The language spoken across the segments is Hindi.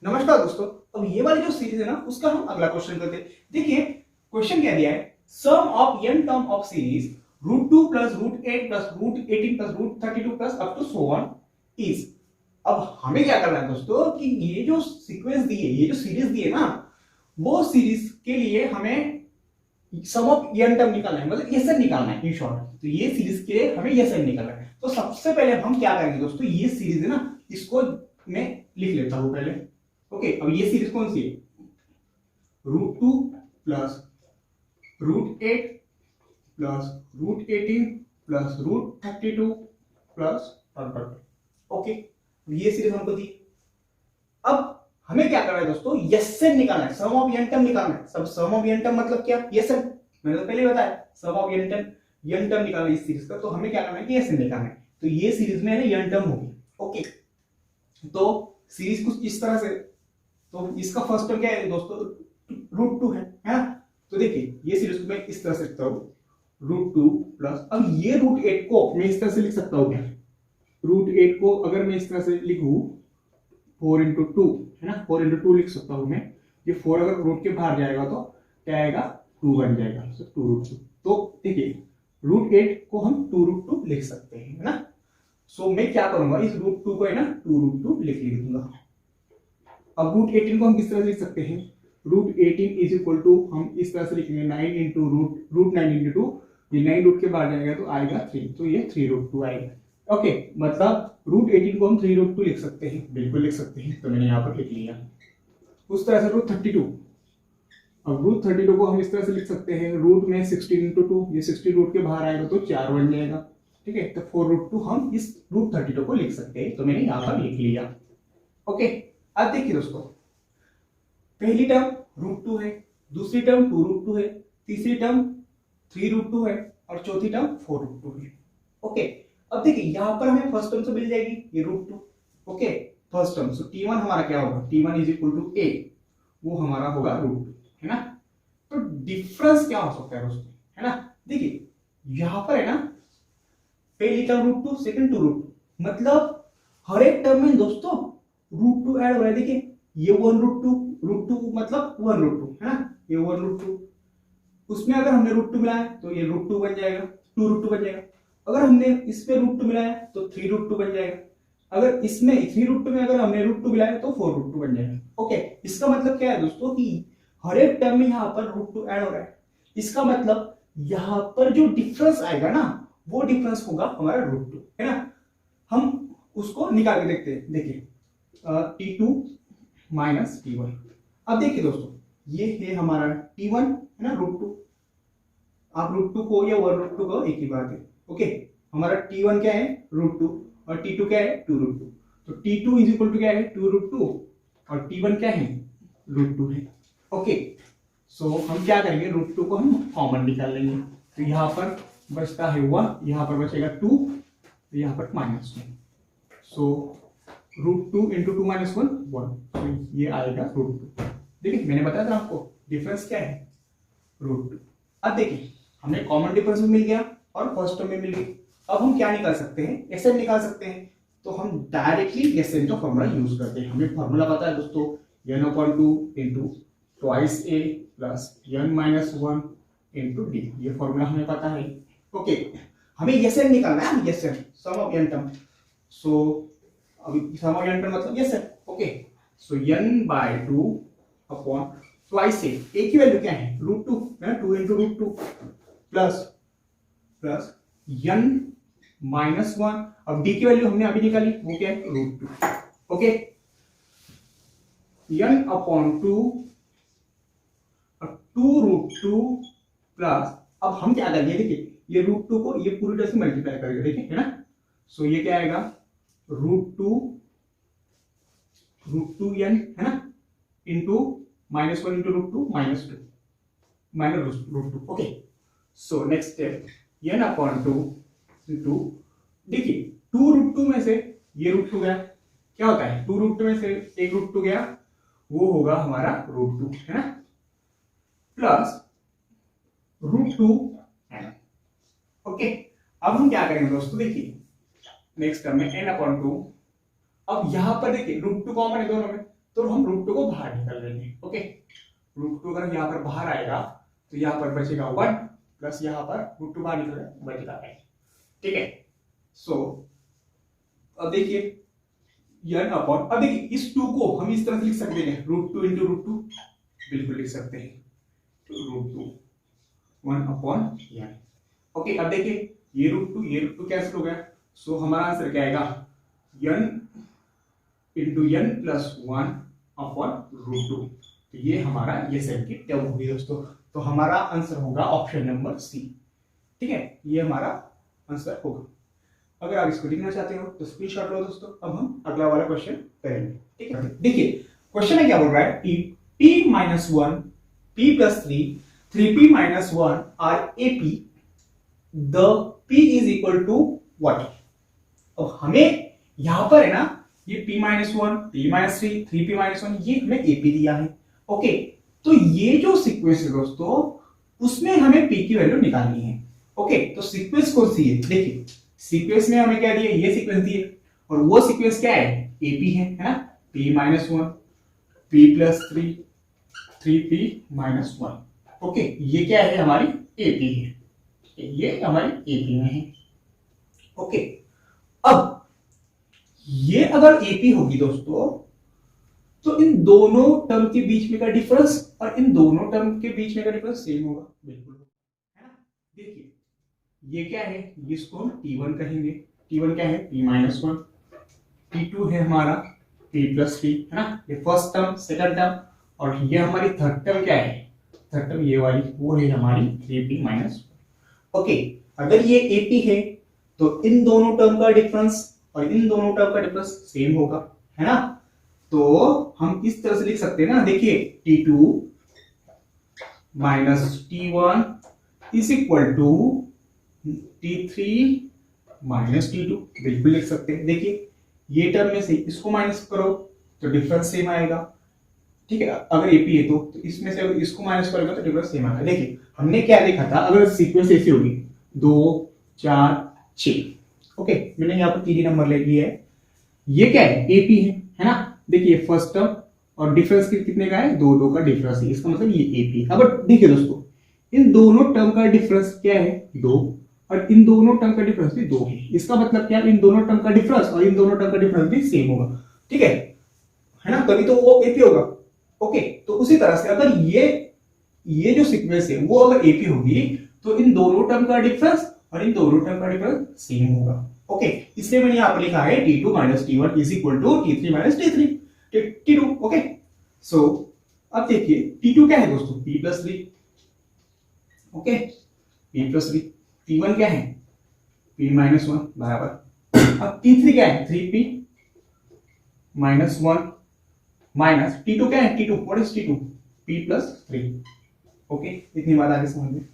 नमस्कार दोस्तों। अब ये वाली जो सीरीज है ना उसका हम अगला क्वेश्चन करते हैं। देखिए क्वेश्चन क्या दिया है, sum of n term of series √2 plus √8 plus √18 plus √32 plus up to so on is. अब हमें क्या करना है दोस्तों कि ये जो सीक्वेंस दी है, ये जो सीरीज दी है ना, वो सीरीज के लिए हमें सम ऑफ n टर्म निकालना है, मतलब ये सब निकालना है इन शॉर्ट। तो ये सीरीज के लिए हमें ये सब निकालना है। तो सबसे पहले हम क्या करेंगे दोस्तों, ये सीरीज है ना, इसको मैं लिख लेता हूं पहले। ओके, अब ये सीरीज कौन सी है, √2 plus √8 plus √18 plus √32 plus okay, ये सीरीज हमको दी। अब हमें क्या करना है दोस्तों, यसन निकालना है, सम ऑफ n टर्म निकालना है। सब सम ऑफ n टर्म मतलब क्या, यसन, मैंने तो पहले बताया सम ऑफ n टर्म निकालना है इस सीरीज का। तो हमें क्या करना है कि यसन निकालना है। तो ये सीरीज में है ना n टर्म होगी। ओके, तो सीरीज कुछ इस तरह से, तो इसका फर्स्ट टर्म क्या है दोस्तों, √2 है ना। तो देखिए ये सीरीज को मैं इस तरह से लिखता हूं, √2 प्लस, अब ये √8 को मैं इस तरह से लिख सकता हूं क्या, √8 को अगर मैं इस तरह से लिखूं 4 इंटू 2 है ना, 4 इंटू 2 लिख सकता हूं मैं। ये 4 अगर रूट के बाहर जाएगा तो क्या आएगा, 2 बन जाएगा, तो 2√2। तो देखिए √8 को हम 2√2 लिख सकते हैं, है ना। सो मैं क्या करूंगा, इस √2 को है ना 2√2 लिख दूंगा। अब √18 को हम किस तरह से लिख सकते हैं, √18 इज इक्वल टू, हम इस तरह से लिखेंगे 9 इंटू √9 इंटू 2, ये 9 रूट के बाहर जाएगा तो आएगा 3, तो ये 3√2 आएगा। ओके, मतलब √18 को हम 3√2 लिख सकते हैं, बिल्कुल लिख सकते हैं। तो मैंने यहाँ पर लिख लिया। उस तरह से √32, अब √32 को हम इस तरह से लिख सकते हैं, रूट में 16 इंटू 2, ये 16 रूट के बाहर आएगा तो 4 बन जाएगा। ठीक है, तो 4√2 हम इस √32 को लिख सकते हैं। तो मैंने यहाँ पर लिख लिया। ओके, अब देखिए दोस्तों, पहली टर्म √2 है, दूसरी टर्म 2√2 है, तीसरी टर्म 3√2 है और चौथी टर्म 4√2 है। ओके, अब देखिए यहां पर हमें फर्स्ट टर्म से मिल जाएगी ये √2। ओके, फर्स्ट टर्म, सो T1 हमारा क्या होगा, T1 is equal to a, वो हमारा होगा √2, है ना। तो डिफरेंस क्या हो सकता है दोस्तों, है ना। देखिए यहां पर है ना, पहली टर्म √2, सेकंड 2√2, मतलब हर एक टर्म में दोस्तों √2 ऐड हो रहा है। देखिए ये 1√2 मतलब 1√2 है ना, ये 1√2, उसमें अगर हमने √2 मिलाया तो ये √2 बन जाएगा, 2√2 बन जाएगा। अगर हमने इसमें √2 मिलाया तो 3√2 बन जाएगा। अगर इसमें 3√2 में अगर हमने √2 मिलाया तो 4√2 बन जाएगा। ओके, इसका मतलब क्या है दोस्तों कि हर एक टर्म में यहाँ पर √2 ऐड हो रहा है। इसका मतलब यहाँ पर जो डिफरेंस आएगा ना, वो डिफरेंस होगा हमारा √2, है ना। हम उसको निकाल के देखते हैं। देखिए T2 माइनस T1। अब देखिए दोस्तों, ये है हमारा T1 है ना, √2, आप √2 को या 1√2 को एक ही बात है। ओके, हमारा T1 क्या है, √2, और T2 क्या है, 2√2। तो T2 इज इक्वल टू क्या है, 2√2, और T1 क्या है, √2 है। ओके, सो हम क्या करेंगे, √2 को हम कॉमन निकाल लेंगे। तो यहाँ पर बचता है 1, यहाँ पर बचेगा 2, तो यहाँ पर -2। सो √2 इंटू 2 - 1 1, तो ये आएगा √2। देखिए मैंने बताया था आपको डिफरेंस क्या है, √2। अब देखिए हमने कॉमन डिफरेंस भी मिल गया और फर्स्ट टर्म में मिल गई। अब हम क्या निकाल सकते हैं, एसएन निकाल सकते हैं। तो हम डायरेक्टली एसएन का फॉर्मूला यूज करते हैं। हमें फॉर्मूला पता है दोस्तों, n/2 into twice a plus n - 1 into d, ये फॉर्मूला हमें पता है। ओके, हमें एसएन निकालना है, SN sum of n term. So अभी सम ऑफ n टर्म मतलब SN. Okay, so n/2 upon twice a की वैल्यू क्या है, √2 है ना, 2 इंटू √2 प्लस n - 1, अब d की वैल्यू हमने अभी निकाली, वो क्या है, √2। ओके, n/2 2√2 प्लस, अब हम क्या करेंगे, देखिए ये √2 को ये पूरी तरह से मल्टीप्लाई करेंगे, देखिए है ना। सो ये क्या आएगा, √2 n है ना, into -1 into √2 -2 okay. So next step, n/2 into, देखिए 2√2 में से ये √2 गया, क्या होता है 2√2 में से एक √2 गया, वो होगा हमारा √2, है ना, प्लस √2 n। ओके, अब हम क्या करेंगे दोस्तों, देखिए नेक्स्ट टर्म में n/2। अब यहां पर देखिए √2 कॉमन है दोनों में, तो हम ओके, √2 अगर यहाँ पर बाहर आएगा तो यहाँ पर बचेगा 1 प्लस यहाँ पर √2 बाहर निकल बचेगा n। ठीक है, सो अब देखिए n अपॉन, अब देखिए इस 2 को हम इस तरह से लिख सकते हैं √2 इंटू √2, बिल्कुल लिख सकते हैं √2 1 अपॉन n। ओके, अब देखिए ये √2 कैंसिल हो गया, सो हमारा आंसर क्या आएगा n into n plus 1 upon √2। तो ये हमारा ये सेल की टर्म होगी दोस्तों। तो हमारा आंसर होगा ऑप्शन नंबर सी। ठीक है, ये हमारा आंसर होगा। अगर आप इसको लिखना चाहते हो तो स्क्रीनशॉट लो दोस्तों। अब हम अगला वाला क्वेश्चन करेंगे। ठीक है, देखिए क्वेश्चन में क्या बोल रहा है, p minus 1 p plus 3p minus 1 are ap, the p is equal to what. अब हमें यहां पर है ना ये p minus 1 p minus 3 3p minus 1 ये हमें ap दिया है। ओके, तो ये जो सीक्वेंस है दोस्तों उसमें हमें p की वैल्यू निकालनी है। ओके, तो सीक्वेंस कौन सी है, देखिए सीक्वेंस में हमें क्या दिया, ये सीक्वेंस दिए और वो सीक्वेंस क्या है AP है ना, p minus 1 p plus 3 3p minus 1। Okay, ये क्या है हमारी AP है, ये हमारी AP में है। ओके, अब ये अगर AP होगी दोस्तों तो इन दोनों टर्म के बीच में का डिफरेंस और इन दोनों टर्म के बीच में का डिफरेंस सेम होगा, बिल्कुल है ना। देखिए ये क्या है, इसको हम T1 कहेंगे। T1 क्या है p माइनस 1, T2 है हमारा p प्लस 3 है ना, ये फर्स्ट टर्म सेकंड टर्म, और ये हमारी थर्ड टर्म क्या है, थर्ड टर्म ये वाली वो है हमारी 3p माइनस। ओके, अगर ये AP है तो इन दोनों टर्म का डिफरेंस और इन दोनों टर्म का डिफरेंस सेम होगा, है ना। तो हम इस तरह से लिख सकते हैं ना, देखिए T2 minus T1 is equal to T3 minus T2, बिल्कुल लिख सकते हैं। देखिए ये टर्म में से इसको माइनस करो तो डिफरेंस सेम आएगा। ठीक है, अगर AP है तो इसमें से अगर इसको माइनस करोगे तो डिफरेंस सेम आएगा। देखिए हमने क्या देखा था, अगर सीक्वेंस ऐसी होगी 2 4 6, ओके मैंने यहाँ पर 3 नंबर ले लिया है, ये क्या है AP है ना। देखिए फर्स्ट टर्म और डिफरेंस कितने का है, 2 2 का डिफरेंस है, इसका मतलब ये AP। अब देखिए दोस्तों इन दोनों टर्म का डिफरेंस क्या है 2 और इन दोनों टर्म का डिफरेंस भी 2 है, इसका मतलब क्या, इन दोनों टर्म का डिफरेंस और इन दोनों टर्म का डिफरेंस भी सेम होगा। ठीक है ना, तभी तो वो AP होगा। ओके, तो उसी तरह से अगर ये जो सीक्वेंस है वो अगर AP होगी तो इन दोनों टर्म का डिफरेंस और इन दोनों टर्म का डिफरेंस सेम होगा। ओके, इसलिए मैंने यहां पर लिखा है T2 minus T1 is equal to T3 minus T2। Okay, so अब देखिए T2 क्या है दोस्तों p plus 3, okay p plus 3, T1 क्या है p माइनस 1 बराबर, अब T3 क्या है 3p माइनस 1 माइनस T2 क्या है T2, what is T2 p plus 3। Okay, इतनी बात आगे समझ में।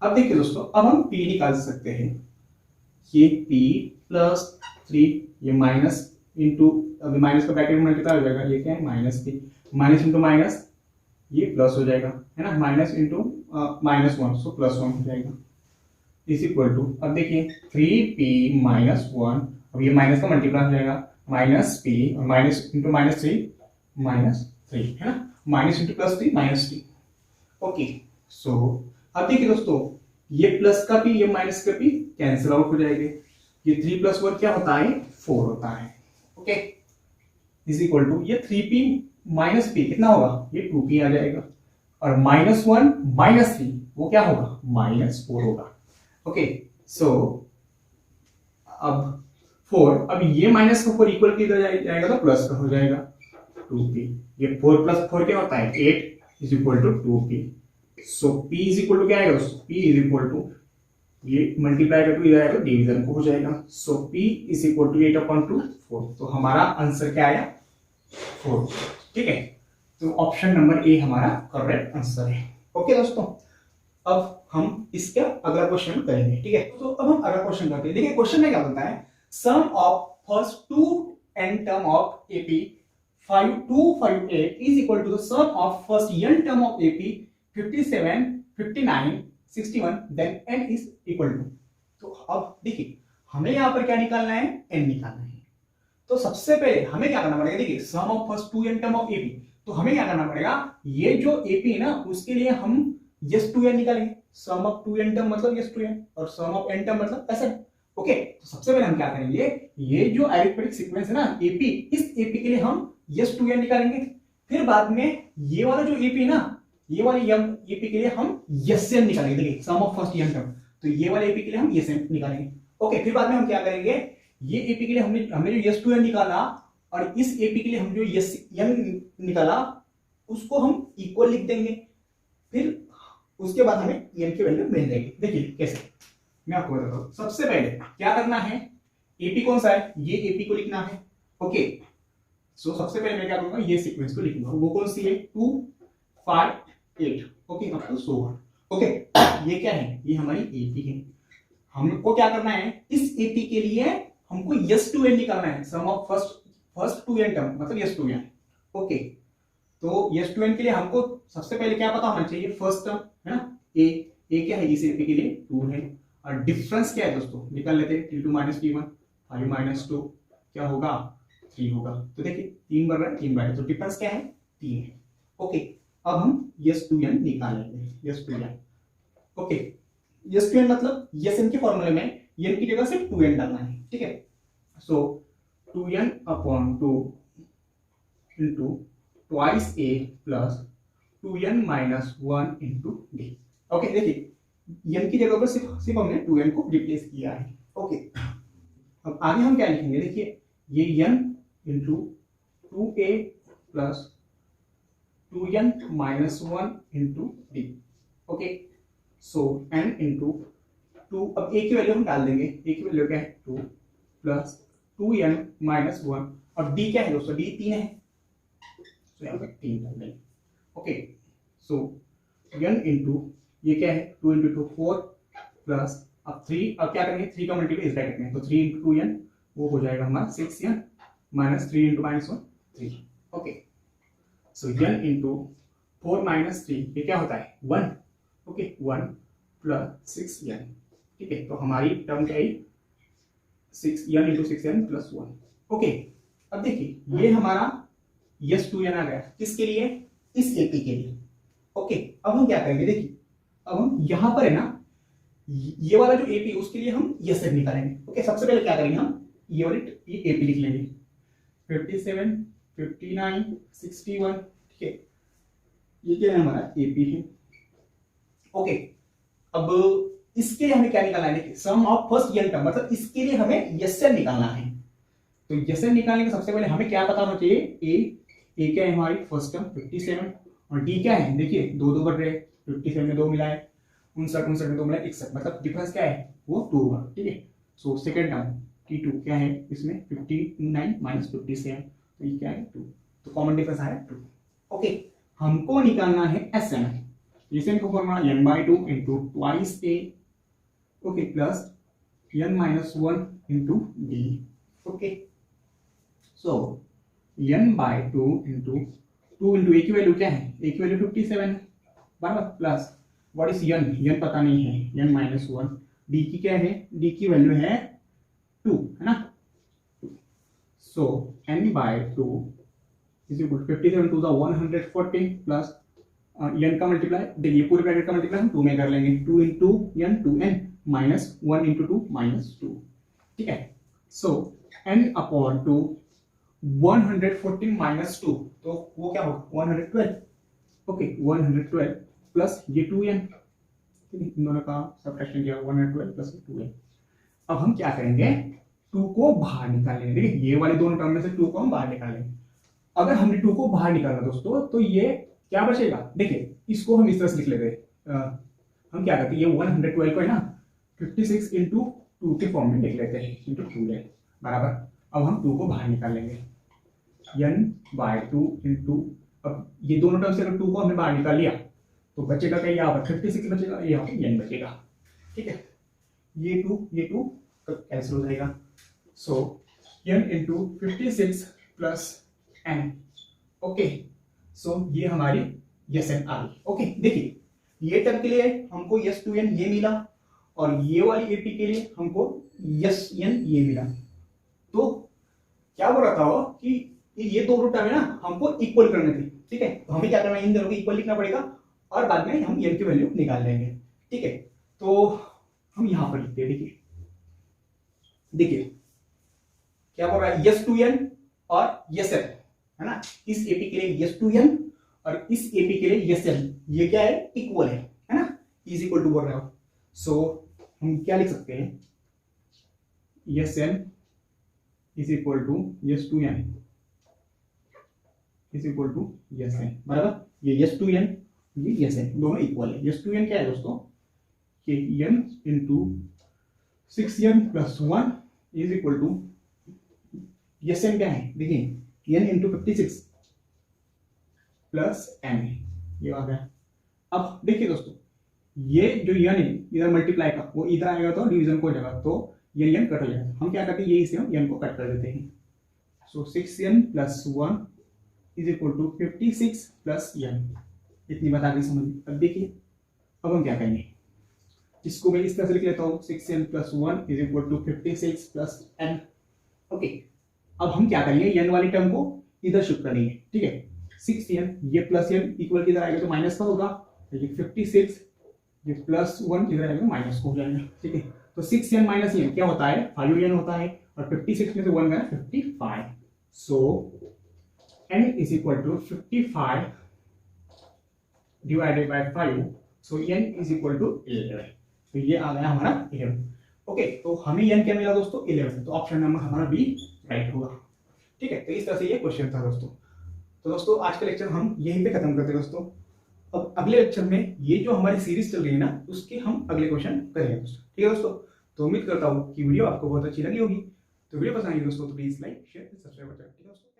अब देखिए दोस्तों अब हम p निकाल सकते हैं, ये p प्लस 3 ये माइनस इंटू, अभी माइनस का ब्रैकेट में कितना हो जाएगा, ये क्या है minus p, minus into minus ये प्लस हो जाएगा है ना, minus into minus 1 so plus 1 हो जाएगा इज इक्वल टू, अब देखिए 3p माइनस 1, अब ये माइनस का मल्टीप्लाई हो जाएगा माइनस p और माइनस इंटू माइनस 3 माइनस 3 है ना, minus into plus 3 minus 3। Okay, so अब देखिए दोस्तों ये प्लस का p ये माइनस का p कैंसिल आउट हो जाएंगे, ये 3 प्लस 1 क्या होता है 4 होता है। ओके, इज इक्वल टू ये 3p माइनस p कितना होगा, ये 2p आ जाएगा और माइनस 1 माइनस 3 वो क्या होगा माइनस 4 होगा। ओके, सो अब 4, अब ये माइनस का 4 इक्वल किधर जाएगा तो प्लस का हो जाएगा 2p, ये 4 प्लस 4 क्या होता है 8 is equal to 2p। So p is equal to क्या आएगा दोस्तों, p इज इक्वल टू ये मल्टीप्लाई करके इधर आएगा डिवीजन को हो जाएगा, so p is equal to 8/2 4। तो हमारा आंसर क्या आया 4। ठीक है, तो ऑप्शन नंबर ए हमारा करेक्ट आंसर है। ओके दोस्तों, अब हम इसका अगला क्वेश्चन करेंगे। ठीक है, तो अब हम अगला क्वेश्चन करते हैं। देखिए क्वेश्चन में क्या बोलता है, sum of first 2 n term of AP 5 2 5 8 is equal to the sum of first n term of AP 57 59 61 then n is equal to. तो अब देखिए हमें यहां पर क्या निकालना है n निकालना है। तो सबसे पहले हमें क्या करना पड़ेगा, देखिए sum of first two N term of AP, तो हमें क्या करना पड़ेगा, ये जो एपी है ना उसके लिए हम यस टू एन निकालेंगे, सम ऑफ टू एन टर्म मतलब यस टू एन और सम ऑफ एन टर्म मतलब एसएन। ओके, तो सबसे पहले हम क्या करेंगे, ये जो अरिथमेटिक सीक्वेंस है ना एपी, इस एपी के लिए हम यस टू एन निकालेंगे, फिर बाद में ये वाला जो एपी ना, ये वाली एपी के लिए हम यस एन निकालेंगे, देखिए sum of first N term, तो ये वाले एपी के लिए हम यस एन निकालेंगे। ओके, फिर बाद में हम क्या करेंगे, ये एपी के लिए हमने जो यस टू एन निकाला और इस एपी के लिए हम जो यस एन निकाला उसको हम इक्वल लिख देंगे, फिर उसके बाद हमें एन की वैल्यू मिल जाएगी। देखिए कैसे, मैं आपको बताता हूं। सबसे पहले क्या करना है, एपी कौन सा है, ये एपी को लिखना है। ओके, सो सबसे पहले मैं क्या करूंगा, ये सीक्वेंस को लिखूंगा, वो कौन सी है, 2 5 8। Okay, up to 100। ओके, ये क्या है, ये हमारी एपी है। हमको क्या करना है, इस एपी के लिए हमको यस टू एन निकालना है, sum of first two N term मतलब यस टू एन। ओके, तो यस टू एन के लिए हमको सबसे पहले क्या पता होना चाहिए, फर्स्ट टर्म है ना, ए क्या है, इस एपी के लिए 2 है, और डिफरेंस क्या है दोस्तों, निकाल लेते हैं, t2 - t1 5 - 2 क्या होगा, 3 होगा। तो देखिए 3 बढ़ रहा है 3 बढ़ रहा है, तो डिफरेंस क्या है, 3 है। ओके, अब हम यस टू एन निकाल लेते हैं, S two N. Okay, S two n मतलब यस एन के फॉर्मूले में एन की जगह सिर्फ 2n डालना है, ठीक है। सो 2n upon 2 into twice a plus 2n - 1 into d। Okay, देखिए n की जगह पर सिर्फ हमने 2n को रिप्लेस किया है। ओके, अब आगे हम क्या लिखेंगे, देखिए ये n into 2a plus 2n - 1 into d। Okay, so n into 2, अब a की वैल्यू हम डाल देंगे, a की वैल्यू क्या है 2 प्लस 2n - 1, और d क्या है दोस्तों, d 3 है, तो यहाँ पे 3 डाल देंगे। ओके, सो n इंटू ये क्या है 2 इंटू 2 4 प्लस अब 3, अब क्या करेंगे 3 का मल्टीप्लाई इस ब्रैकेट में, तो 3 इंटू 2n वो हो जाएगा हमारा 6n minus 3 into -1 3। Okay, so n into 4 - 3 ये क्या होता है 1। ओके, 1 प्लस 6n, ठीक है, तो हमारी टर्म क्या है 6n into 6n plus 1। Okay, अब देखिए ये हमारा यस टू एन आ गया, किसके लिए, इस एपी के लिए। ओके, अब हम क्या करेंगे, देखिए अब हम यहां पर है ना, ये वाला जो एपी उसके लिए हम यस एन निकालेंगे। ओके, सबसे पहले क्या करेंगे, हम ये वाली एपी लिख लेंगे, 57 59 61, ठीक है, ये क्या है हमारा एपी है। ओके, अब इसके लिए हमें क्या निकालना है, देखिए sum of first N term मतलब इसके लिए हमें यस एन निकालना है। तो यस एन निकालने के सबसे पहले हमें क्या पता होना चाहिए, ए क्या है हमारी फर्स्ट टर्म 57, और डी क्या है, देखिए 2 बढ़ रहे, 57 में 2 मिला है, 59 में 2 मिला है 61, मतलब डिफरेंस क्या है वो 2 होगा, ठीक है। सो सेकंड टर्म t2 क्या है इसमें 59 - 57, तो ये क्या है 2, तो कॉमन डिफरेंस आया 2। ओके, हमको निकालना है एसएन, एसएन को formula n/2 into twice a, okay, plus n - 1 into d। Okay, so n/2 into 2 into A की वैल्यू क्या है, ए की वैल्यू 57 बराबर, प्लस व्हाट इज n पता नहीं है, n - 1, d की क्या है, d की वैल्यू है 2 है ना, so n/2 is equal to 57 to the 114 plus n का मल्टीप्लाई, देखिए पूरे ब्रैकेट का मल्टीप्लाई हम 2 में कर लेंगे, 2 into n 2n minus 1 into 2 -2, ठीक है। सो n अपॉन 2 114 - 2, तो वो क्या होगा 112। ओके, 112 प्लस ये 2n, इन दोनों का सब्ट्रैक्शन किया 112 प्लस 2n। अब हम क्या करेंगे, 2 को बाहर निकालेंगे, देखिए ये वाले दोनों टर्म में से 2 को हम बाहर निकालेंगे। अगर हमने 2 को बाहर निकाला दोस्तों, तो ये क्या बचेगा, देखिए इसको हम इस तरह से लिख लेते हैं, हम क्या करते हैं, ये 112 को है ना 56 इंटू 2 के फॉर्म में लिख लेते हैं, इंटू 2 ले बराबर। अब हम 2 को बाहर निकाल लेंगे, n/2 इंटू, अब ये दोनों टर्म से अगर 2 को हमने बाहर निकाल लिया तो बचेगा क्या, यहाँ पर 56 बचेगा, यहाँ पर n बचेगा, ठीक है। ये 2 कैंसिल हो जाएगा, so n into 56 plus n। Okay, so ये हमारी यस एन आ गई। ओके, देखिए ये टर्म के लिए हमको यस टू एन ये मिला, और ये वाली एपी के लिए हमको यस एन ये मिला। तो क्या बोल रहा था वो कि ये दो रूट हमें ना हमको इक्वल करने थे, ठीक है। तो हमें क्या करना है, इन दोनों को इक्वल लिखना पड़ेगा और बाद में हम n की वैल्यू निकाल लेंगे, ठीक है। तो हम यहां पर लिखते हैं, देखिए देखिए क्या बोल रहा है, यस टू एन और यस एन, है ना। इस एपी के लिए यस टू एन और इस एपी के लिए यस एन, ये क्या है, इक्वल है ना, इज इक्वल टू बोल रहा हूं। सो हम क्या लिख सकते हैं, S n is equal to S two n is equal to S n, बराबर। ये यस टू एन, ये यस एन, दोनों इक्वल है। यस टू एन क्या है दोस्तों, कि n into 6n plus 1 is equal to S n क्या है, देखिए n इंटू 56 प्लस n, ये आ गया। अब देखिए दोस्तों, ये जो n है इधर मल्टीप्लाई का, वो इधर आएगा तो डिवीजन को हो जाएगा, तो ये n कट हो जाएगा। हम क्या करते हैं, ये इसे हम n को कट कर देते हैं। So 6n plus 1 is equal to 56 plus n, इतनी बात आ गई समझ। अब देखिए, अब हम क्या करेंगे, इसको मैं इस तरह से लिख लेता हूँ, 6n plus 1 is equal to 56 plus n, okay. अब हम क्या करेंगे, n वाली टर्म को इधर शिफ्ट करेंगे, ठीक है। 6n ये प्लस n इक्वल किधर आएगा तो माइनस का होगा, ये 56 ये प्लस 1 इधर आएगा माइनस को हो जाएगा, ठीक है। तो 6n माइनस n क्या होता है, 5n होता है, और 56 में से 1 गया 55। So n is equal to 55 divided by 5, so n is equal to 11। तो ये आ गया हमारा 11, ओके। तो हमें n क्या मिला दोस्तों, 11, तो ऑप्शन नंबर हमारा बी राइट होगा, ठीक है। तो इस तरह से ये क्वेश्चन था दोस्तों। तो दोस्तों आज का लेक्चर हम यहीं पे खत्म करते हैं दोस्तों। अब अगले लेक्चर में ये जो हमारी सीरीज चल रही है ना, उसके हम अगले क्वेश्चन करेंगे दोस्तों, ठीक है दोस्तों। तो उम्मीद करता हूँ कि वीडियो आपको बहुत अच्छी लगी होगी। तो वीडियो पसंद आई दोस्तों तो प्लीज लाइक शेयर सब्सक्राइब करें, ठीक है दोस्तों।